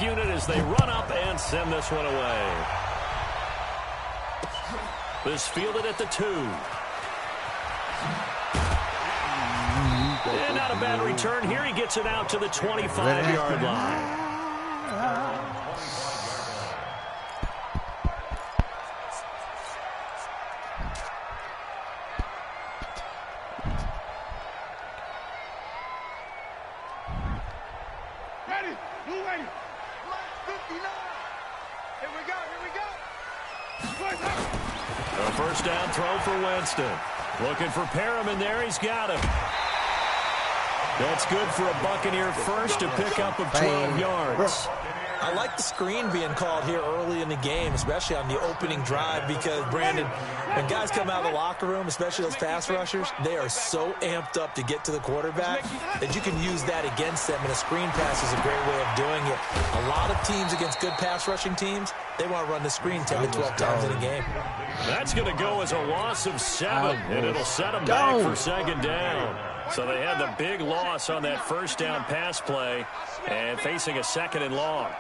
half unit as they run up and send this one away. This fielded at the 2. And not a bad return here. He gets it out to the 25-yard line. Ready, blue ready. 59. Here we go, A first down throw for Winston. Looking for Perriman there. He's got him. That's good for a Buccaneer first, a pickup of 12 yards. I like the screen being called here early in the game, especially on the opening drive, because, Brandon, when guys come out of the locker room, especially those pass rushers, they are so amped up to get to the quarterback that you can use that against them, and a screen pass is a great way of doing it. A lot of teams against good pass rushing teams, they want to run the screen 10 to 12 times in a game. That's going to go as a loss of 7, and it'll set them back for second down. So they had the big loss on that first down pass play and facing a second and long.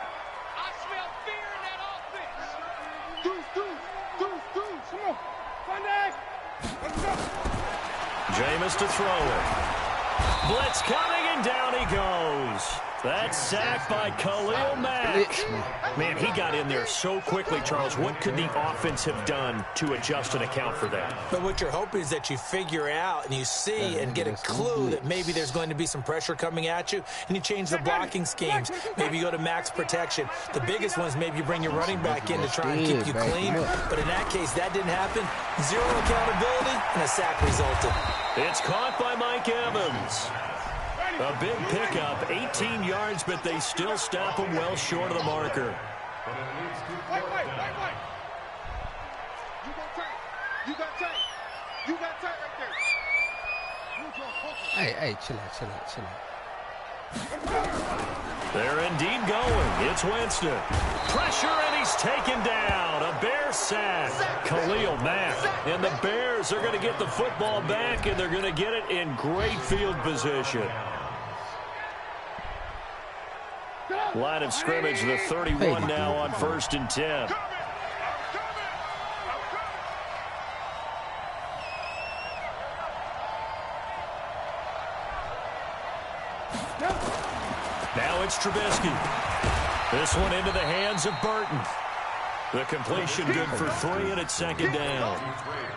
Jameis to throw it. Blitz coming, and down he goes. That's sacked by Khalil Mack. Man, he got in there so quickly, Charles. What could the offense have done to adjust and account for that? But what you're hoping is that you figure out and you see and get a clue that maybe there's going to be some pressure coming at you, and you change the blocking schemes. Maybe you go to max protection. The biggest one is maybe you bring your running back in to try and keep you clean. But in that case, that didn't happen. Zero accountability, and a sack resulted. It's caught by Mike Evans. A big pickup, 18 yards, but they still stop him well short of the marker. Wait. You got tight right there. Hey, chill out. They're indeed going. It's Winston. Pressure, and he's taken down. A Bear sack. Khalil Mack. And the Bears are going to get the football back, and they're going to get it in great field position. Line of scrimmage, the 31 now on 1st and 10. Now it's Trubisky. This one into the hands of Burton. The completion good for 3, and it's second down.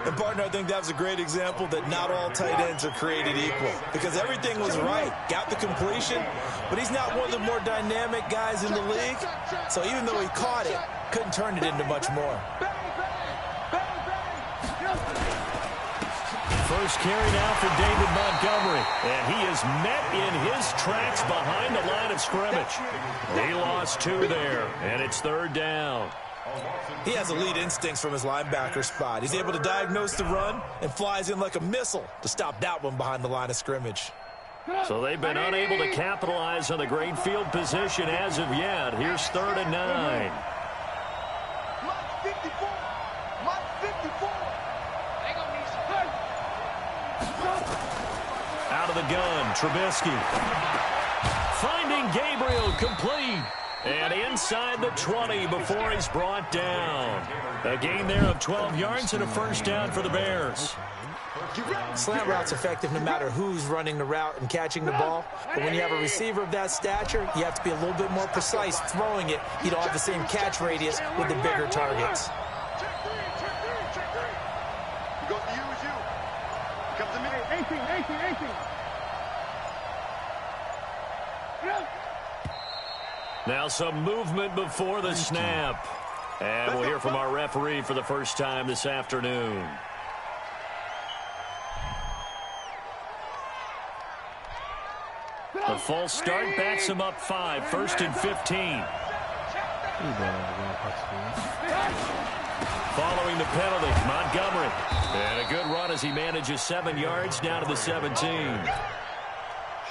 And, partner, I think that was a great example that not all tight ends are created equal, because everything was right. Got the completion, but he's not one of the more dynamic guys in the league. So even though he caught it, couldn't turn it into much more. First carry now for David Montgomery, and he is met in his tracks behind the line of scrimmage. He lost 2 there, and it's 3rd down. He has elite instincts from his linebacker spot. He's able to diagnose the run and flies in like a missile to stop that one behind the line of scrimmage. So they've been unable to capitalize on the great field position as of yet. Here's 3rd and 9. Out of the gun, Trubisky. Finding Gabriel, complete. And inside the 20 before he's brought down. A gain there of 12 yards and a first down for the Bears. Slant route's effective no matter who's running the route and catching the ball. But when you have a receiver of that stature, you have to be a little bit more precise throwing it. You don't have the same catch radius with the bigger targets. Now some movement before the snap. And we'll hear from our referee for the first time this afternoon. The false start backs him up 5, 1st and 15. Following the penalty, Montgomery. And a good run as he manages 7 yards down to the 17.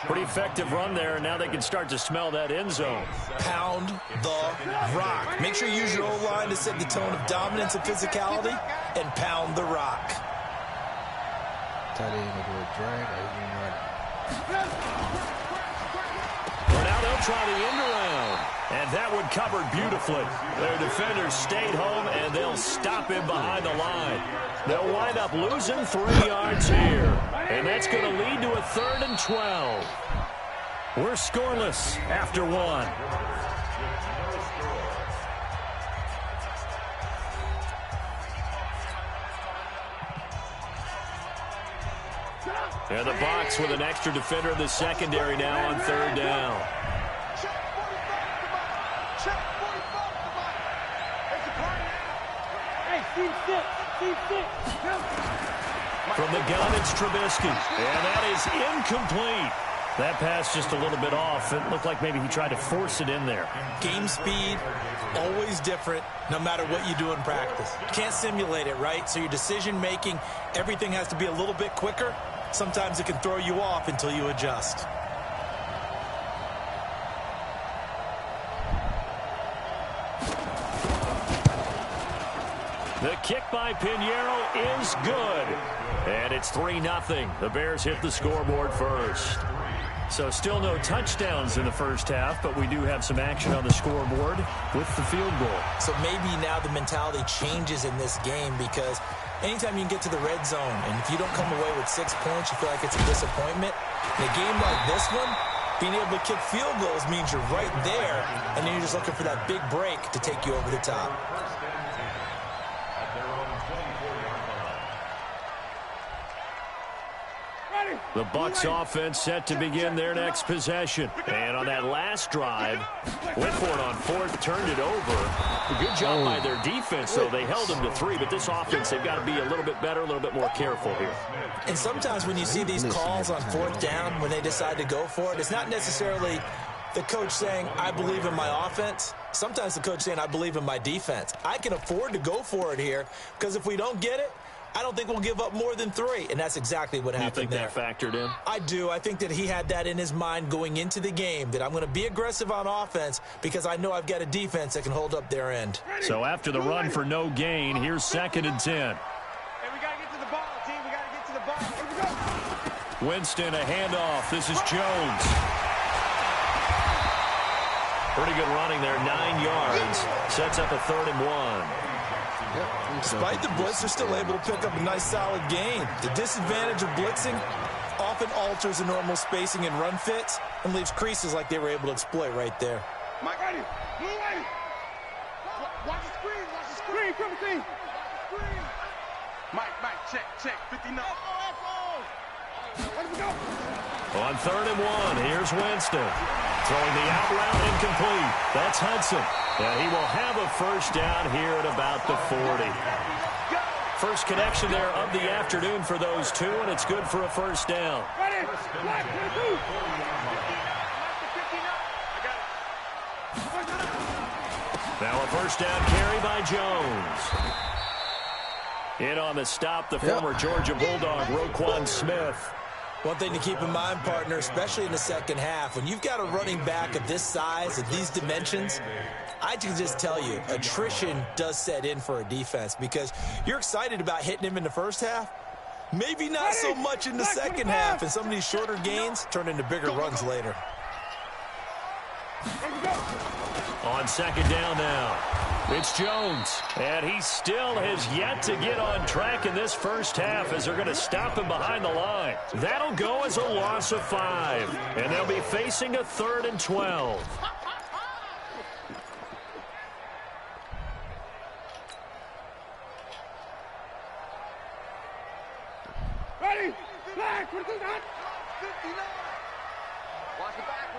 Pretty effective run there, and now they can start to smell that end zone. Pound the rock. Make sure you use your O-line to set the tone of dominance and physicality, and pound the rock. Tight end will do a drag. Well, now they'll try the end around. And that one covered beautifully. Their defenders stayed home, and they'll stop him behind the line. They'll wind up losing 3 yards here. And that's going to lead to a 3rd and 12. We're scoreless after 1. And the Bucs with an extra defender in the secondary now on 3rd down. From the gun, it's Trubisky. And that is incomplete. That pass just a little bit off. It looked like maybe he tried to force it in there. Game speed, always different, no matter what you do in practice. You can't simulate it, right? So your decision-making, everything has to be a little bit quicker. Sometimes it can throw you off until you adjust. The kick by Pinheiro is good. And it's 3-0. The Bears hit the scoreboard first. So still no touchdowns in the first half, but we do have some action on the scoreboard with the field goal. So maybe now the mentality changes in this game, because anytime you can get to the red zone, and if you don't come away with 6 points, you feel like it's a disappointment. In a game like this one, being able to kick field goals means you're right there, and then you're just looking for that big break to take you over the top. The Bucs offense set to begin their next possession. And on that last drive, went for it on 4th, turned it over. A good job by their defense, though. They held them to 3, but this offense, they've got to be a little bit better, a little bit more careful here. And sometimes when you see these calls on 4th down, when they decide to go for it, it's not necessarily the coach saying, I believe in my offense. Sometimes the coach saying, I believe in my defense. I can afford to go for it here, because if we don't get it, I don't think we'll give up more than 3, and that's exactly what happened there. You think that factored in? I do. I think that he had that in his mind going into the game, that I'm going to be aggressive on offense because I know I've got a defense that can hold up their end. So after the run for no gain, here's 2nd and 10. Hey, we got to get to the ball, team. We got to get to the ball. Here we go. Winston, a handoff. This is Jones. Pretty good running there, 9 yards. Sets up a 3rd and 1. Despite the blitz, they're still able to pick up a nice, solid gain. The disadvantage of blitzing often alters the normal spacing and run fits and leaves creases like they were able to exploit right there. Mike, ready. Move ready. Watch the screen. Watch the screen. Come see. Mike, check. 59. Let me go. On 3rd and 1, here's Winston. Throwing the out route incomplete. That's Hudson. He will have a first down here at about the 40. First connection there of the afternoon for those two, and it's good for a first down. Ready. Now a first down carry by Jones. In on the stop, the former Georgia Bulldog, Roquan Smith. One thing to keep in mind, partner, especially in the second half, when you've got a running back of this size, of these dimensions, I can just tell you, attrition does set in for a defense, because you're excited about hitting him in the first half. Maybe not so much in the second half, and some of these shorter gains turn into bigger runs later. On 2nd down now, it's Jones, and he still has yet to get on track in this first half as they're going to stop him behind the line. That'll go as a loss of 5, and they'll be facing a 3rd and 12. Ready. Flag. 59. Watch the backer.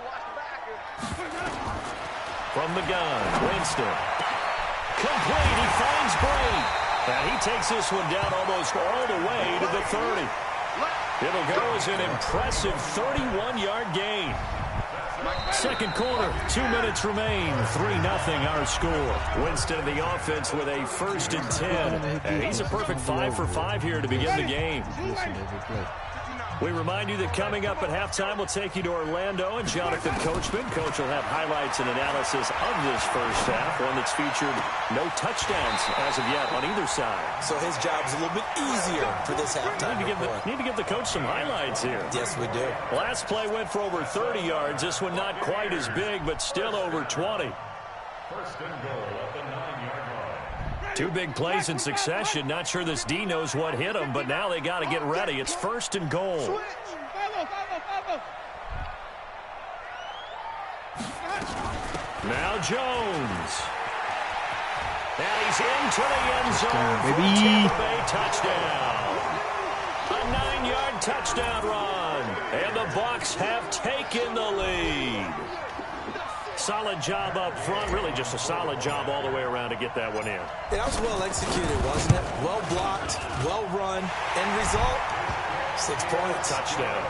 From the gun, Winston. Complete, he finds Bray. And he takes this one down almost all the way to the 30. It'll go as an impressive 31-yard gain. Second quarter, 2 minutes remain. 3-0 our score. Winston in the offense with a 1st and 10. And he's a perfect 5 for 5 here to begin the game. We remind you that coming up at halftime, we'll take you to Orlando and Jonathan Coachman. Coach will have highlights and analysis of this first half, one that's featured no touchdowns as of yet on either side. So his job's a little bit easier for this halftime. Need to give the coach some highlights here. Yes, we do. Last play went for over 30 yards. This one not quite as big, but still over 20. First and goal at the 9-yard line. Two big plays in succession. Not sure this D knows what hit him, but now they got to get ready. It's first and goal. Now Jones. And he's into the end zone for a Tampa Bay touchdown. A 9-yard touchdown run. And the Bucs have taken the lead. Solid job up front. Really just a solid job all the way around to get that one in. That was well executed, wasn't it? Well blocked, well run. End result, 6 points. Touchdown.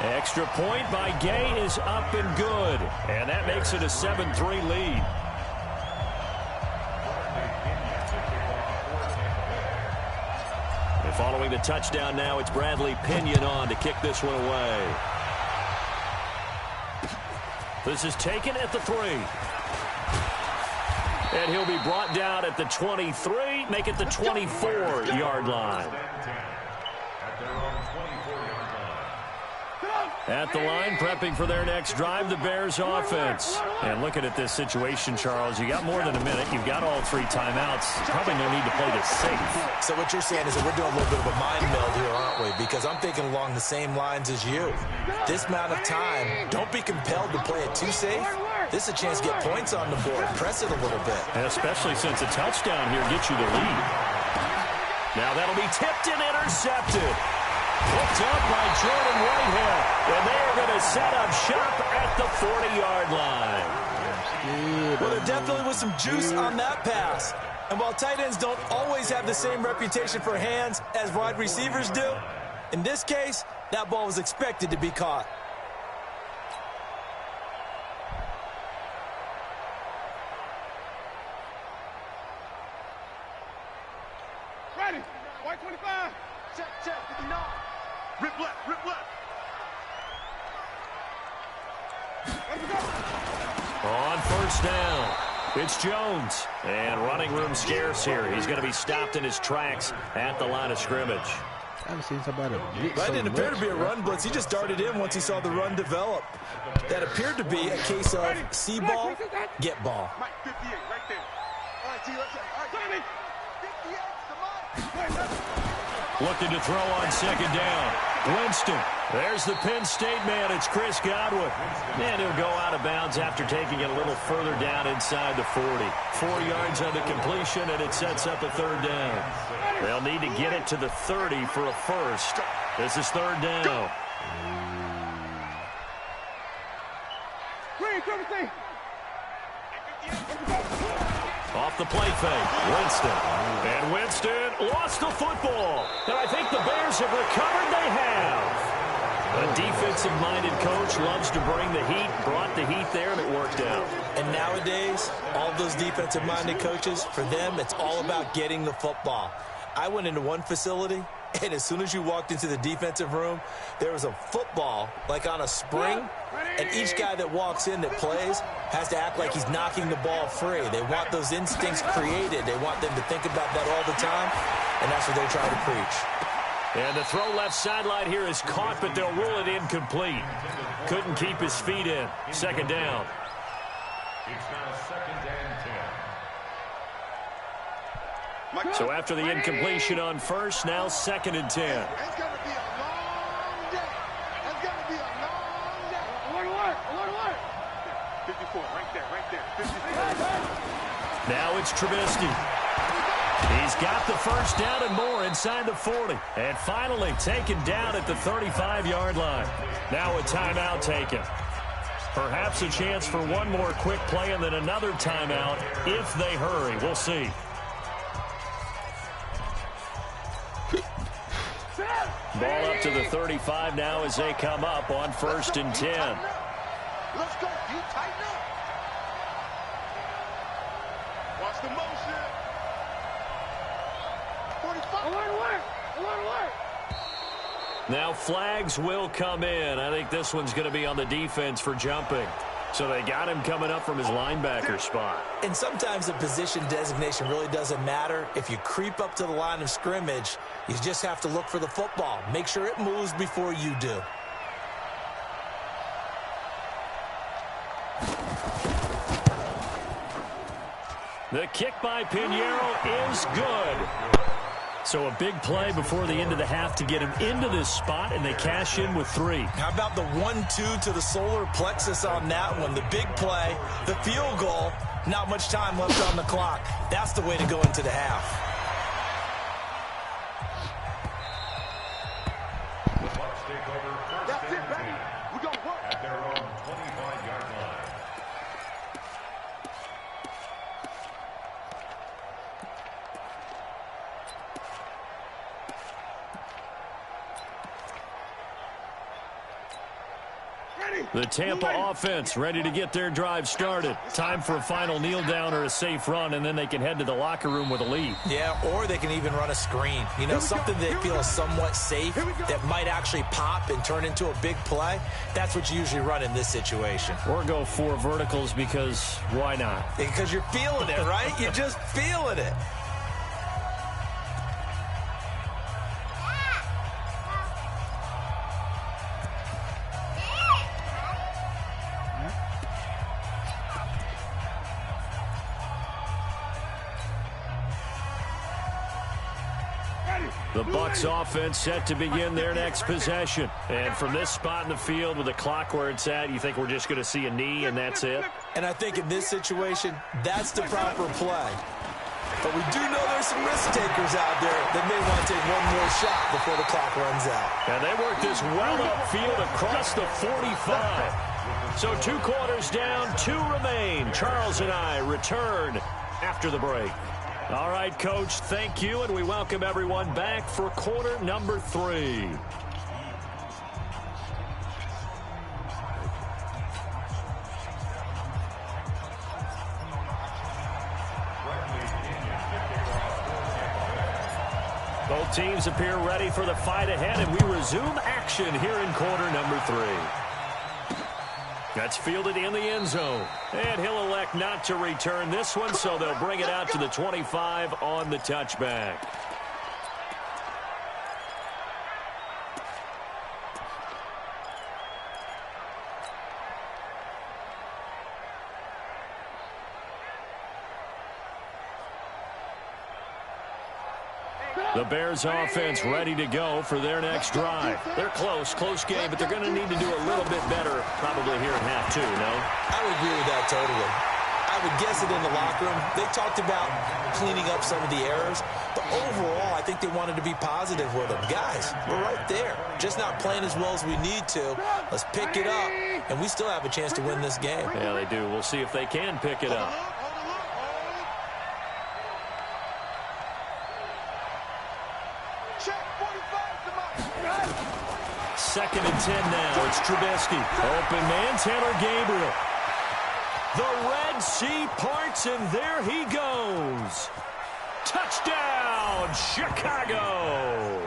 Extra point by Gay is up and good. And that makes it a 7-3 lead. And following the touchdown now, it's Bradley Pinion on to kick this one away. This is taken at the 3. And he'll be brought down at the 23, make it the 24-yard line. At the line, prepping for their next drive, the Bears offense. And looking at this situation, Charles, you got more than a minute. You've got all 3 timeouts. Probably no need to play this safe. So what you're saying is that we're doing a little bit of a mind meld here, aren't we? Because I'm thinking along the same lines as you. This amount of time, don't be compelled to play it too safe. This is a chance to get points on the board. Press it a little bit. And especially since a touchdown here gets you the lead. Now that'll be tipped and intercepted. Picked up by Jordan Whitehead. And they are going to set up shop at the 40-yard line. Well, there definitely was some juice on that pass. And while tight ends don't always have the same reputation for hands as wide receivers do, in this case, that ball was expected to be caught. Ready. White 25. Check, 59. Rip left, rip left. Let's go. On first down, it's Jones. And running room scarce here. He's going to be stopped in his tracks at the line of scrimmage. I haven't seen somebody blitz That so didn't appear to much. be a run blitz. He just darted in once he saw the run develop. That appeared to be a case of see ball, get ball. Mike, 58, right there. All right, T, let's go. All right, Tommy. 58, come on. Looking to throw on second down. Winston. There's the Penn State man. It's Chris Godwin. And he'll go out of bounds after taking it a little further down inside the 40. 4 yards on the completion, and it sets up a third down. They'll need to get it to the 30 for a first. This is third down. Green, Timothy. Off the play fake, Winston. And Winston lost the football. And I think the Bears have recovered. They have. A defensive-minded coach loves to bring the heat, brought the heat there, and it worked out. And nowadays, all those defensive-minded coaches, for them, it's all about getting the football. I went into one facility, and as soon as you walked into the defensive room, there was a football, like on a spring, and each guy that walks in that plays has to act like he's knocking the ball free. They want those instincts created. They want them to think about that all the time, and that's what they try to preach. And the throw left sideline here is caught, but they'll rule it incomplete. Couldn't keep his feet in. Second down. It's now second and 10. So after the incompletion on first, now second and 10. It's going to be a long day. It's going to be a long day. Alert, alert. 54, right there, 54. Now it's Trubisky. He's got the first down and more inside the 40. And finally taken down at the 35-yard line. Now a timeout taken. Perhaps a chance for one more quick play and then another timeout if they hurry. We'll see. Ball up to the 35 now as they come up on first and 10. Let's go. You tighten up. Watch the motion. 45. Alert. Now flags will come in. I think this one's going to be on the defense for jumping. So they got him coming up from his linebacker spot. And sometimes the position designation really doesn't matter. If you creep up to the line of scrimmage, you just have to look for the football. Make sure it moves before you do. The kick by Pinheiro is good. So a big play before the end of the half to get him into this spot, and they cash in with 3. How about the 1-2 to the solar plexus on that one? The big play, the field goal, not much time left on the clock. That's the way to go into the half. The Bucs take over first and 10 at their own 25-yard line. The Tampa offense ready to get their drive started. Time for a final kneel down or a safe run, and then they can head to the locker room with a lead. Yeah, or they can even run a screen. You know, something that feels somewhat safe that might actually pop and turn into a big play. That's what you usually run in this situation. Or go 4 verticals because why not? Because you're feeling it, right? You're just feeling it. The Bucs offense set to begin their next possession. And from this spot in the field with the clock where it's at, you think we're just going to see a knee and that's it? And I think in this situation, that's the proper play. But we do know there's some risk takers out there that may want to take one more shot before the clock runs out. And they work this well upfield across the 45. So 2 quarters down, 2 remain. Charles and I return after the break. All right, Coach, thank you, and we welcome everyone back for quarter number 3. Both teams appear ready for the fight ahead, and we resume action here in quarter number 3. That's fielded in the end zone. And he'll elect not to return this one, so they'll bring it out to the 25 on the touchback. The Bears offense ready to go for their next drive. They're close game, but they're going to need to do a little bit better probably here in half 2, no? I would agree with that totally. I would guess it in the locker room. They talked about cleaning up some of the errors, but overall, I think they wanted to be positive with them. Guys, we're right there. Just not playing as well as we need to. Let's pick it up, and we still have a chance to win this game. Yeah, they do. We'll see if they can pick it up. Second and 10 now. It's Trubisky. Open man, Taylor Gabriel. The Red Sea parts, and there he goes. Touchdown, Chicago.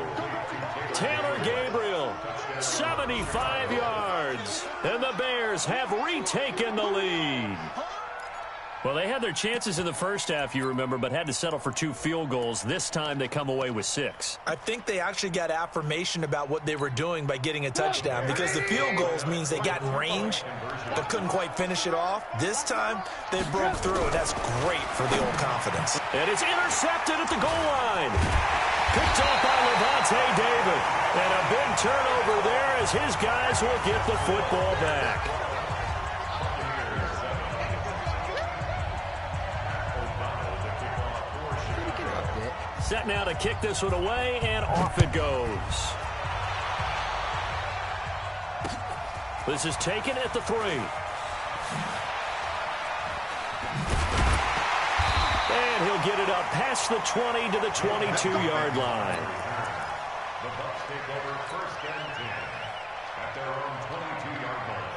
Taylor Gabriel, 75 yards. And the Bears have retaken the lead. Well, they had their chances in the first half, you remember, but had to settle for 2 field goals. This time they come away with 6. I think they actually got affirmation about what they were doing by getting a touchdown, because the field goals means they got in range but couldn't quite finish it off. This time they broke through, and that's great for the old confidence. And it's intercepted at the goal line. Picked off by Levante David. And a big turnover there as his guys will get the football back. Set now to kick this one away, and off it goes. This is taken at the 3. And he'll get it up past the 20 to the 22-yard line. The Bucs take over first and 10 at their own 22-yard line.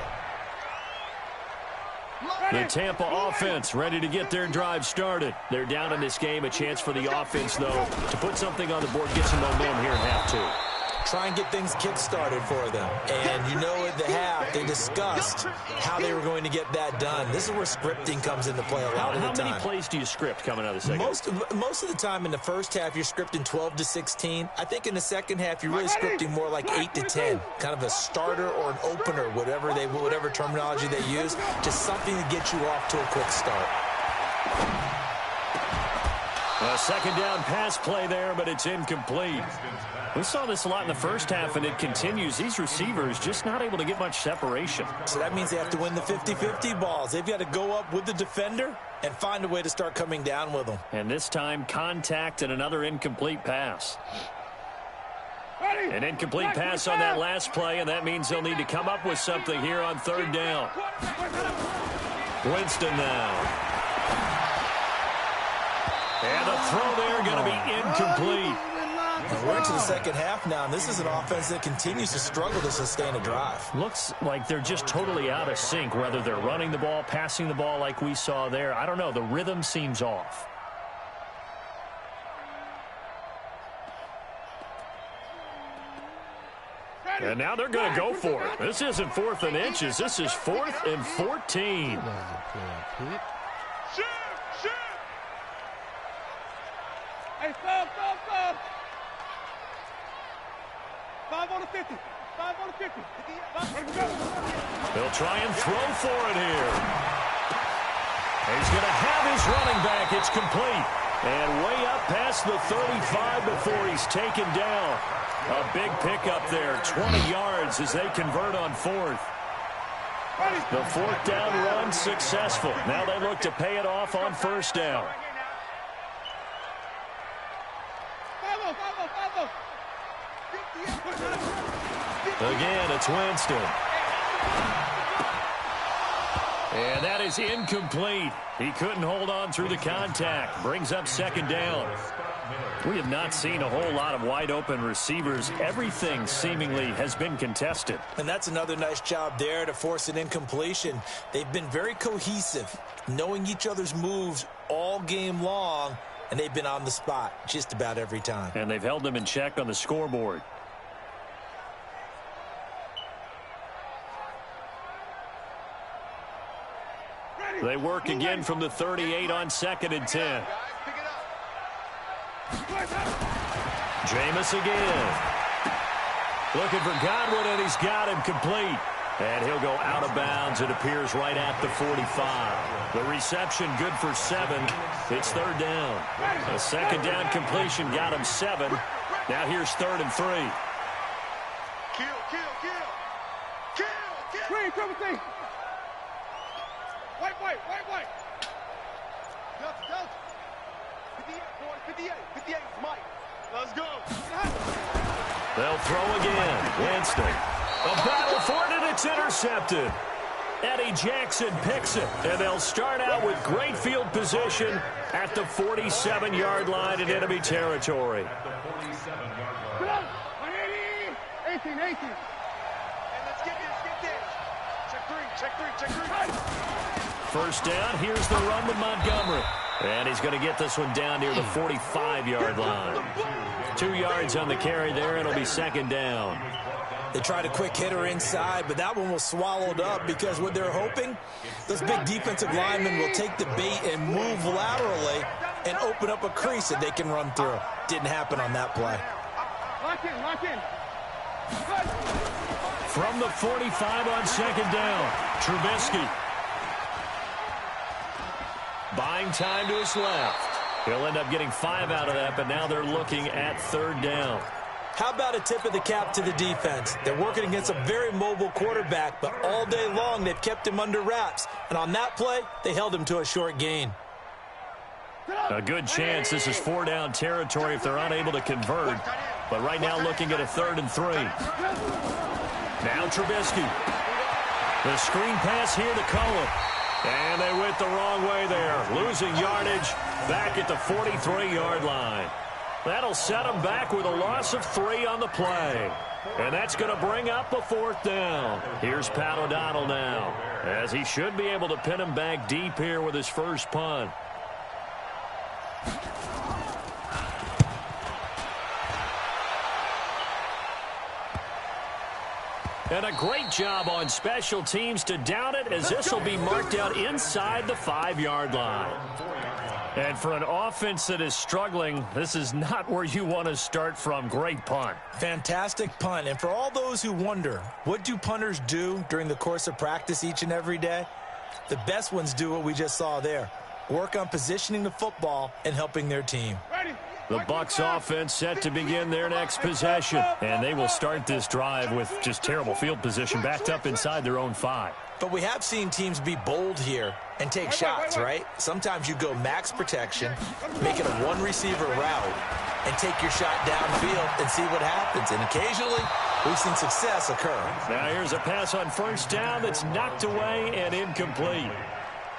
The Tampa offense ready to get their drive started. They're down in this game. A chance for the offense, though, to put something on the board, get some momentum here in half 2. Try and get things kick-started for them. And you know at the half, they discussed how they were going to get that done. This is where scripting comes into play a lot of the time. How many plays do you script coming out of the second? Most of the time in the first half, you're scripting 12 to 16. I think in the second half, you're really scripting more like 8 to 10. Kind of a starter or an opener, whatever terminology they use. Just something to get you off to a quick start. A second down pass play there, but it's incomplete. We saw this a lot in the first half, and it continues. These receivers just not able to get much separation. So that means they have to win the 50-50 balls. They've got to go up with the defender and find a way to start coming down with them. And this time, contact and another incomplete pass. An incomplete pass on that last play, and that means they'll need to come up with something here on third down. Winston now. And the throw there going to be incomplete. We're into the second half now, and this is an offense that continues to struggle to sustain a drive. Looks like they're just totally out of sync, whether they're running the ball, passing the ball like we saw there. I don't know. The rhythm seems off. And now they're going to go for it. This isn't 4th and inches. This is 4th and 14. Shoot! Hey, stop! 5 on the 50. 5 on the 50. They'll try and throw for it here. He's going to have his running back. It's complete. And way up past the 35 before he's taken down. A big pickup there, 20 yards as they convert on 4th. The 4th down run successful. Now they look to pay it off on 1st down. Again, it's Winston. And that is incomplete. He couldn't hold on through the contact. Brings up 2nd down. We have not seen a whole lot of wide-open receivers. Everything seemingly has been contested. And that's another nice job there to force an incompletion. They've been very cohesive, knowing each other's moves all game long, and they've been on the spot just about every time. And they've held them in check on the scoreboard. They work again from the 38 on 2nd and 10. Jameis again. Looking for Godwin, and he's got him complete. And he'll go out of bounds. It appears right at the 45. The reception good for 7. It's 3rd down. A 2nd down completion got him 7. Now here's 3rd and 3. Kill. Green, triple T. White. Delta. 58, boys. 58 is Mike. Let's go. They'll throw again. Winston. A battle for it, and it's intercepted. Eddie Jackson picks it, and they'll start out with great field position at the 47-yard line in enemy territory. 18. And let's get this. Check three. 1st down, here's the run with Montgomery. And he's going to get this one down near the 45-yard line. 2 yards on the carry there, and it'll be 2nd down. They tried a quick hitter inside, but that one was swallowed up because what they're hoping, those big defensive linemen will take the bait and move laterally and open up a crease that they can run through. Didn't happen on that play. Lock in. From the 45 on 2nd down, Trubisky. Buying time to his left. He'll end up getting 5 out of that, but now they're looking at 3rd down. How about a tip of the cap to the defense? They're working against a very mobile quarterback, but all day long they've kept him under wraps. And on that play, they held him to a short gain. A good chance this is 4 down territory if they're unable to convert. But right now looking at a 3rd and 3. Now Trubisky. The screen pass here to Cohen. And they went the wrong way there. Losing yardage back at the 43-yard line. That'll set them back with a loss of 3 on the play. And that's going to bring up a 4th down. Here's Pat O'Donnell now, as he should be able to pin him back deep here with his first punt. And a great job on special teams to down it, as this will be marked out inside the 5-yard line. And for an offense that is struggling, this is not where you want to start from. Great punt. Fantastic punt. And for all those who wonder, what do punters do during the course of practice each and every day? The best ones do what we just saw there. work on positioning the football and helping their team. The Bucs offense set to begin their next possession, and they will start this drive with just terrible field position backed up inside their own 5. But we have seen teams be bold here and take shots, right? Sometimes you go max protection, make it a one-receiver route, and take your shot downfield and see what happens. And occasionally, we've seen success occur. Now here's a pass on first down that's knocked away and incomplete.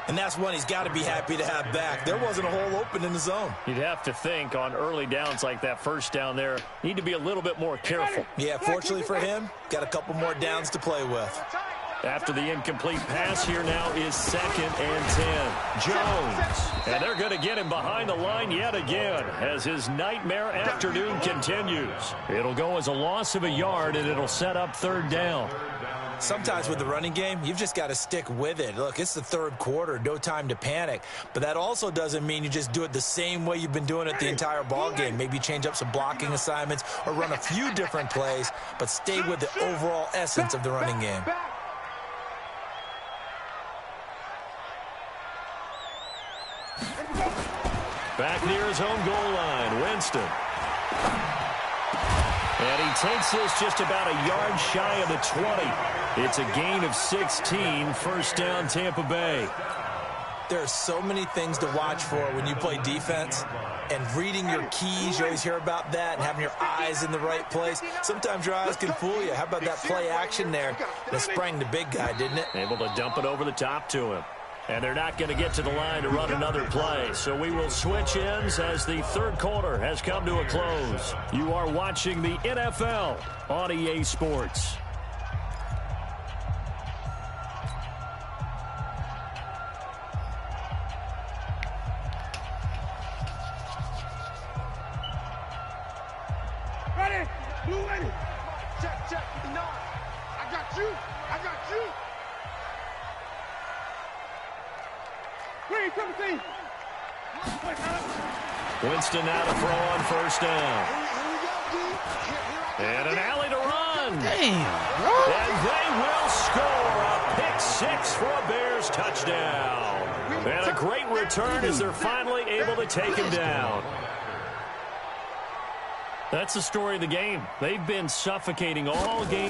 And that's one he's got to be happy to have back. There wasn't a hole open in the zone. You'd have to think on early downs like that first down there, need to be a little bit more careful. Yeah, fortunately for him, got a couple more downs to play with. After the incomplete pass, here now is 2nd and 10. Jones. And they're going to get him behind the line yet again as his nightmare afternoon continues. It'll go as a loss of a yard, and it'll set up 3rd down. Sometimes with the running game, you've just got to stick with it. Look, it's the 3rd quarter, no time to panic. But that also doesn't mean you just do it the same way you've been doing it the entire ball game. Maybe change up some blocking assignments or run a few different plays, but stay with the overall essence of the running game. Back near his own goal line, Winston. And he takes this just about a yard shy of the 20. It's a gain of 16, 1st down Tampa Bay. There are so many things to watch for when you play defense. And reading your keys, you always hear about that, and having your eyes in the right place. Sometimes your eyes can fool you. How about that play action there? That sprang the big guy, didn't it? Able to dump it over the top to him. And they're not going to get to the line to run another play. So we will switch ends as the 3rd quarter has come to a close. You are watching the NFL on EA Sports. Ready? Blue ready. Check, check. The 9. I got you. I got you. 3-17. Winston now to throw on 1st down. And an alley to run. Damn, bro. And they will score a pick 6 for a Bears touchdown. And a great return as they're finally able to take him down. That's the story of the game. They've been suffocating all game.